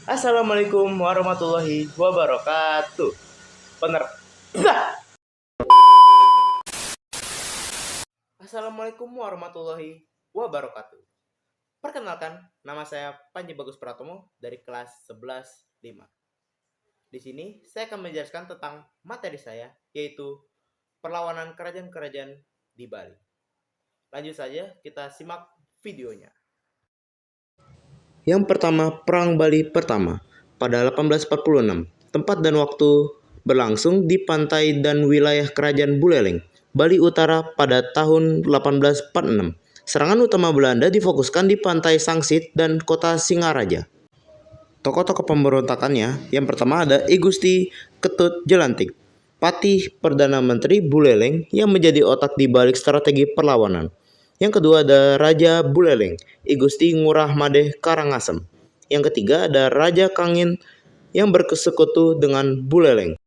Assalamualaikum warahmatullahi wabarakatuh. Bener. Assalamualaikum warahmatullahi wabarakatuh. Perkenalkan, nama saya Panji Bagus Pratomo dari kelas 11 5. Di sini saya akan menjelaskan tentang materi saya, yaitu perlawanan kerajaan-kerajaan di Bali. Lanjut saja, kita simak videonya. Yang pertama, Perang Bali Pertama pada 1846. Tempat dan waktu berlangsung di pantai dan wilayah Kerajaan Buleleng, Bali Utara pada tahun 1846. Serangan utama Belanda difokuskan di pantai Sangsit dan kota Singaraja. Tokoh-tokoh pemberontakannya, yang pertama ada I Gusti Ketut Jelantik, Patih Perdana Menteri Buleleng yang menjadi otak di balik strategi perlawanan. Yang kedua ada Raja Buleleng, I Gusti Ngurah Madeh Karangasem. Yang ketiga ada Raja Kangin yang bersekutu dengan Buleleng.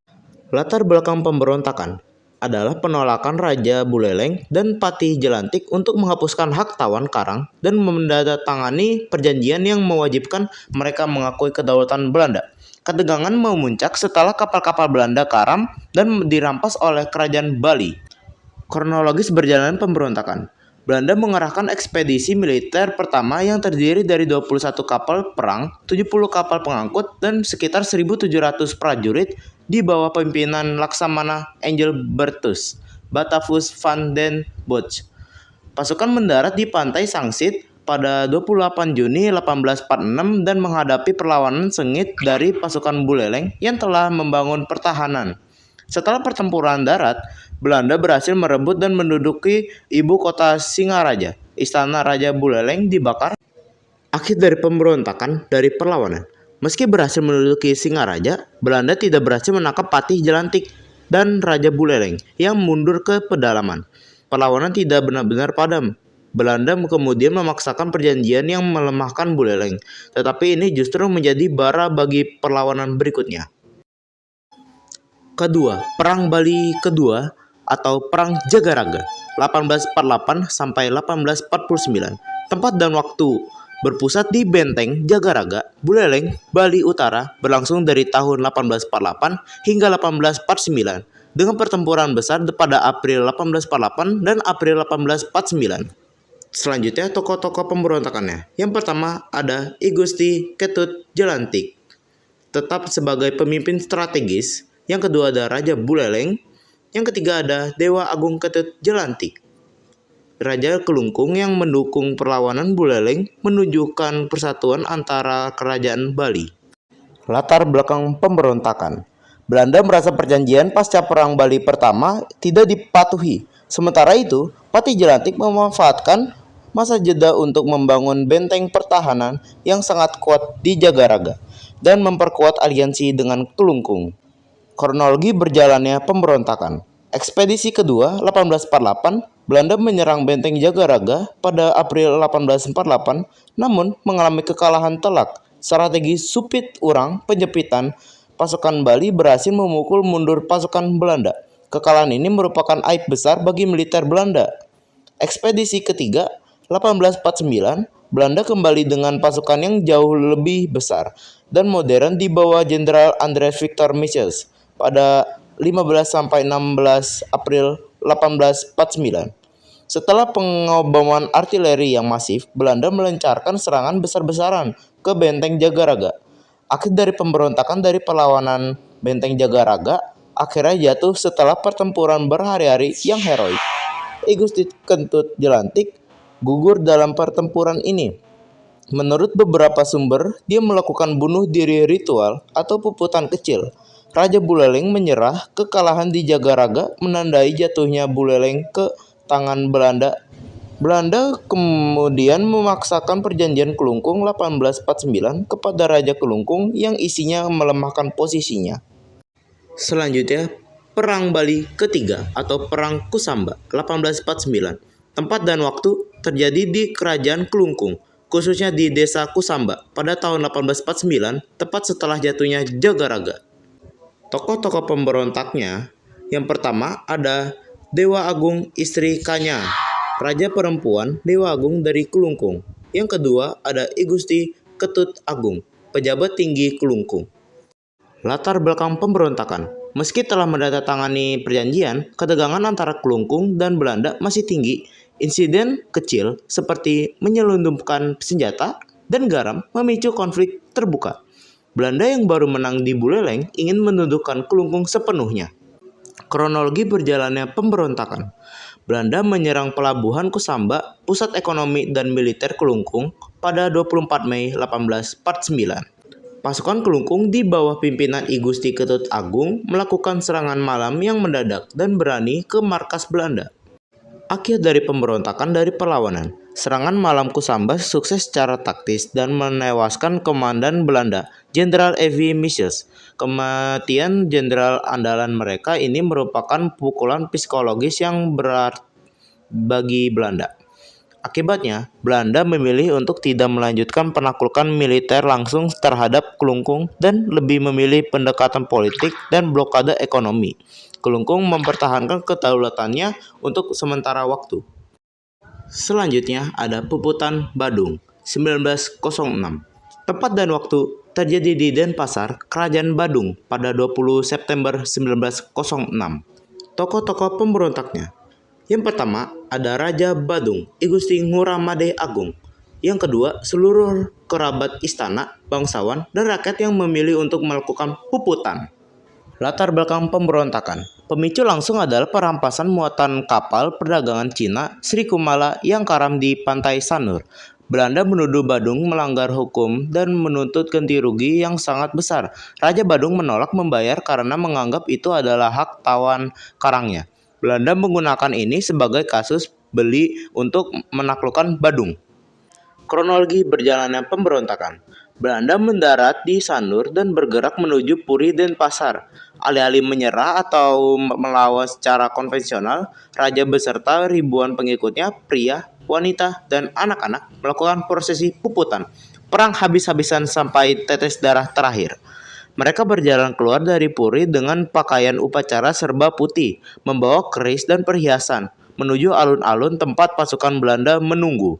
Latar belakang pemberontakan adalah penolakan Raja Buleleng dan Patih Jelantik untuk menghapuskan hak tawan Karang dan menandatangani perjanjian yang mewajibkan mereka mengakui kedaulatan Belanda. Ketegangan memuncak setelah kapal-kapal Belanda karam dan dirampas oleh kerajaan Bali. Kronologis berjalan pemberontakan. Belanda mengerahkan ekspedisi militer pertama yang terdiri dari 21 kapal perang, 70 kapal pengangkut, dan sekitar 1.700 prajurit di bawah pimpinan Laksamana Engelbertus Batavus van den Bosch. Pasukan mendarat di pantai Sangsit pada 28 Juni 1846 dan menghadapi perlawanan sengit dari pasukan Buleleng yang telah membangun pertahanan. Setelah pertempuran darat, Belanda berhasil merebut dan menduduki ibu kota Singaraja. Istana Raja Buleleng dibakar. Akhir dari pemberontakan dari perlawanan. Meski berhasil menduduki Singaraja, Belanda tidak berhasil menangkap Patih Jelantik dan Raja Buleleng yang mundur ke pedalaman. Perlawanan tidak benar-benar padam. Belanda kemudian memaksakan perjanjian yang melemahkan Buleleng, tetapi ini justru menjadi bara bagi perlawanan berikutnya. Kedua, Perang Bali Kedua atau Perang Jagaraga 1848 sampai 1849. Tempat dan waktu berpusat di Benteng Jagaraga, Buleleng, Bali Utara berlangsung dari tahun 1848 hingga 1849 dengan pertempuran besar pada April 1848 dan April 1849. Selanjutnya tokoh-tokoh pemberontakannya. Yang pertama ada I Gusti Ketut Jelantik, tetap sebagai pemimpin strategis. Yang kedua ada Raja Buleleng. Yang ketiga ada Dewa Agung Ketut Jelantik, Raja Kelungkung yang mendukung perlawanan Buleleng menunjukkan persatuan antara kerajaan Bali. Latar belakang pemberontakan. Belanda merasa perjanjian pasca Perang Bali Pertama tidak dipatuhi. Sementara itu, Patih Jelantik memanfaatkan masa jeda untuk membangun benteng pertahanan yang sangat kuat di Jagaraga dan memperkuat aliansi dengan Kelungkung. Kronologi berjalannya pemberontakan. Ekspedisi kedua 1848, Belanda menyerang benteng Jagaraga pada April 1848, namun mengalami kekalahan telak. Strategi Supit Urang penjepitan pasukan Bali berhasil memukul mundur pasukan Belanda. Kekalahan ini merupakan aib besar bagi militer Belanda. Ekspedisi ketiga 1849, Belanda kembali dengan pasukan yang jauh lebih besar dan modern di bawah Jenderal Andries Victor Michels pada 15-16 April 1849. Setelah pengoboman artileri yang masif, Belanda melancarkan serangan besar-besaran ke benteng Jagaraga. Akhir dari pemberontakan dari perlawanan benteng Jagaraga akhirnya jatuh setelah pertempuran berhari-hari yang heroik. I Gusti Ketut Jelantik gugur dalam pertempuran ini. Menurut beberapa sumber, dia melakukan bunuh diri ritual atau puputan kecil. Raja Buleleng menyerah. Kekalahan di Jagaraga menandai jatuhnya Buleleng ke tangan Belanda. Belanda kemudian memaksakan perjanjian Kelungkung 1849 kepada Raja Kelungkung yang isinya melemahkan posisinya. Selanjutnya, Perang Bali Ketiga atau Perang Kusamba 1849. Tempat dan waktu terjadi di Kerajaan Kelungkung, khususnya di Desa Kusamba pada tahun 1849, tepat setelah jatuhnya Jagaraga. Tokoh-tokoh pemberontaknya, yang pertama ada Dewa Agung Istri Kanya, Raja Perempuan Dewa Agung dari Kelungkung. Yang kedua ada I Gusti Ketut Agung, pejabat tinggi Kelungkung. Latar belakang pemberontakan. Meski telah menandatangani perjanjian, ketegangan antara Kelungkung dan Belanda masih tinggi. Insiden kecil seperti menyelundupkan senjata dan garam memicu konflik terbuka. Belanda yang baru menang di Buleleng ingin menundukkan Kelungkung sepenuhnya. Kronologi berjalannya pemberontakan. Belanda menyerang pelabuhan Kusamba, pusat ekonomi dan militer Kelungkung, pada 24 Mei 1849. Pasukan Kelungkung di bawah pimpinan I Gusti Ketut Agung melakukan serangan malam yang mendadak dan berani ke markas Belanda. Akhir dari pemberontakan dari perlawanan. Serangan malam Kusamba sukses secara taktis dan menewaskan komandan Belanda, Jenderal E.V. Michels. Kematian jenderal andalan mereka ini merupakan pukulan psikologis yang berat bagi Belanda. Akibatnya, Belanda memilih untuk tidak melanjutkan penaklukan militer langsung terhadap Kelungkung dan lebih memilih pendekatan politik dan blokade ekonomi. Kelungkung mempertahankan kedaulatannya untuk sementara waktu. Selanjutnya ada Puputan Badung 1906. Tempat dan waktu terjadi di Denpasar, Kerajaan Badung pada 20 September 1906. Tokoh-tokoh pemberontaknya. Yang pertama ada Raja Badung, I Gusti Nguramade Agung. Yang kedua, seluruh kerabat istana, bangsawan, dan rakyat yang memilih untuk melakukan puputan. Latar belakang pemberontakan. Pemicu langsung adalah perampasan muatan kapal perdagangan Cina Sri Kumala yang karam di pantai Sanur. Belanda menuduh Badung melanggar hukum dan menuntut ganti rugi yang sangat besar. Raja Badung menolak membayar karena menganggap itu adalah hak tawan karangnya. Belanda menggunakan ini sebagai kasus beli untuk menaklukkan Badung. Kronologi berjalannya pemberontakan. Belanda mendarat di Sanur dan bergerak menuju Puri Denpasar. Alih-alih menyerah atau melawan secara konvensional, raja beserta ribuan pengikutnya, pria, wanita, dan anak-anak melakukan prosesi puputan. Perang habis-habisan sampai tetes darah terakhir. Mereka berjalan keluar dari Puri dengan pakaian upacara serba putih, membawa keris dan perhiasan, menuju alun-alun tempat pasukan Belanda menunggu.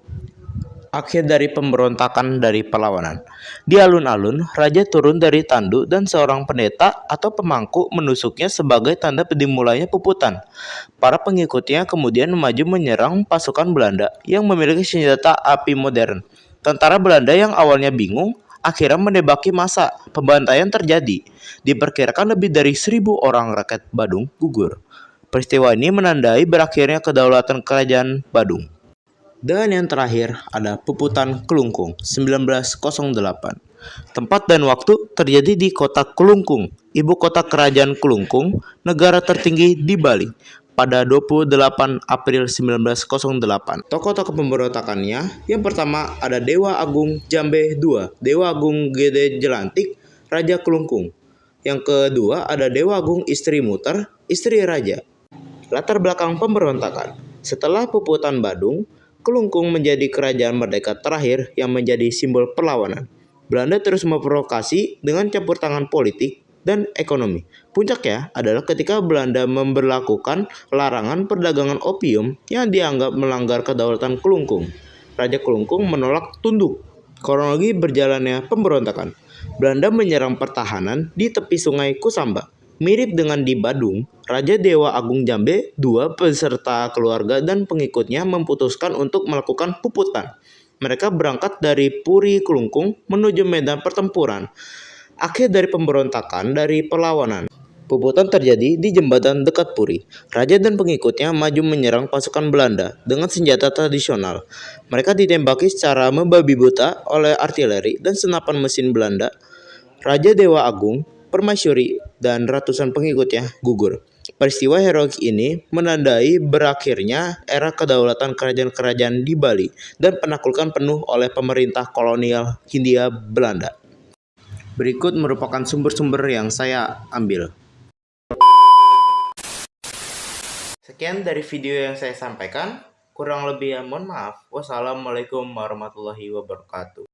Akhir dari pemberontakan dari perlawanan. Di alun-alun, raja turun dari tandu dan seorang pendeta atau pemangku menusuknya sebagai tanda dimulainya puputan. Para pengikutnya kemudian maju menyerang pasukan Belanda yang memiliki senjata api modern. Tentara Belanda yang awalnya bingung, akhirnya menembaki massa. Pembantaian terjadi. Diperkirakan lebih dari 1.000 orang rakyat Badung gugur. Peristiwa ini menandai berakhirnya kedaulatan Kerajaan Badung. Dan yang terakhir ada Puputan Kelungkung 1908. Tempat dan waktu terjadi di kota Kelungkung, ibu kota Kerajaan Kelungkung, negara tertinggi di Bali, pada 28 April 1908. Tokoh-tokoh pemberontakannya, yang pertama ada Dewa Agung Jambe II, Dewa Agung Gede Jelantik, Raja Kelungkung. Yang kedua ada Dewa Agung Istri Muter, istri raja. Latar belakang pemberontakan. Setelah Puputan Badung, Kelungkung menjadi kerajaan merdeka terakhir yang menjadi simbol perlawanan. Belanda terus memprovokasi dengan campur tangan politik dan ekonomi. Puncaknya adalah ketika Belanda memberlakukan larangan perdagangan opium yang dianggap melanggar kedaulatan Kelungkung. Raja Kelungkung menolak tunduk. Kronologi berjalannya pemberontakan. Belanda menyerang pertahanan di tepi sungai Kusamba. Mirip dengan di Badung, Raja Dewa Agung Jambe II beserta keluarga dan pengikutnya memutuskan untuk melakukan puputan. Mereka berangkat dari Puri Kelungkung menuju medan pertempuran. Akhir dari pemberontakan dari perlawanan. Puputan terjadi di jembatan dekat Puri. Raja dan pengikutnya maju menyerang pasukan Belanda dengan senjata tradisional. Mereka ditembaki secara membabi buta oleh artileri dan senapan mesin Belanda. Raja Dewa Agung, Permaisuri, dan ratusan pengikutnya gugur. Peristiwa heroik ini menandai berakhirnya era kedaulatan kerajaan-kerajaan di Bali dan penaklukan penuh oleh pemerintah kolonial Hindia Belanda. Berikut merupakan sumber-sumber yang saya ambil. Sekian dari video yang saya sampaikan. Kurang lebih mohon maaf. Wassalamualaikum warahmatullahi wabarakatuh.